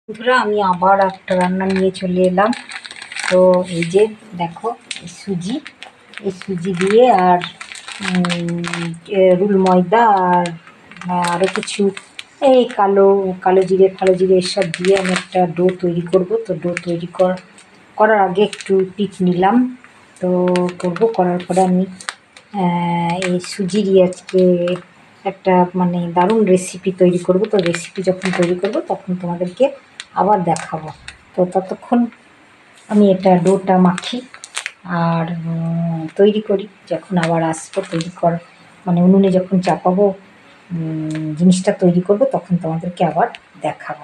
বন্ধুরা, আমি আবার একটা রান্না নিয়ে চলে এলাম। তো এই যে দেখো, এই সুজি দিয়ে আর রুল ময়দা আর আরও কিছু এই কালো কালো জিরে ফালো জিরে এসব দিয়ে আমি একটা ডো তৈরি করব। তো ডো তৈরি করার আগে একটু পিঠ নিলাম। তো করার পরে আমি এই সুজিরই আজকে একটা মানে দারুণ রেসিপি তৈরি করব। তো রেসিপি যখন তৈরি করব তখন তোমাদেরকে আবার দেখাবো। তো ততক্ষণ আমি এটা ডোটা মাখি আর তৈরি করি। যখন আবার আসবো তৈরি মানে উনুনে যখন চাপাবো জিনিসটা তৈরি করব তখন তোমাদেরকে আবার দেখাবো।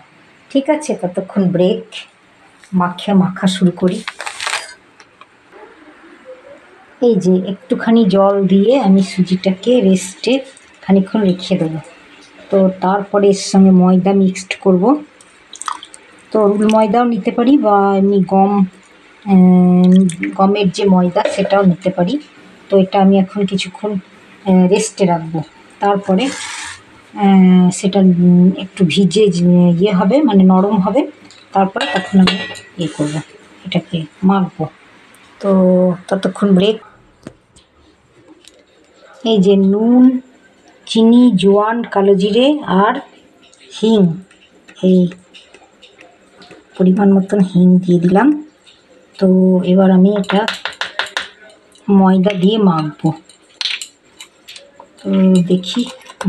ঠিক আছে, ততক্ষণ ব্রেক, মাখা শুরু করি। এই যে একটুখানি জল দিয়ে আমি সুজিটাকে রেস্টে খানিকক্ষণ রেখে দেবো। তো তারপরে এর সঙ্গে ময়দা মিক্সড করব। তো রুল ময়দাও নিতে পারি বা এমনি গমের যে ময়দা সেটাও নিতে পারি। তো এটা আমি এখন কিছুক্ষণ রেস্টে রাখবো। তারপরে সেটা একটু ভিজে ইয়ে হবে, মানে নরম হবে। তারপরে তখন আমি ইয়ে করবো, এটাকে মাখবো। তো ততক্ষণ ব্রেক। এই যে নুন, চিনি, জোয়ান, কালো জিরে আর হিং, এই পরিমাণ মতন হিং দিয়ে দিলাম। তো এবার আমি এটা ময়দা দিয়ে মাখবো। তো দেখি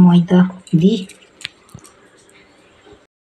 ময়দা দিই।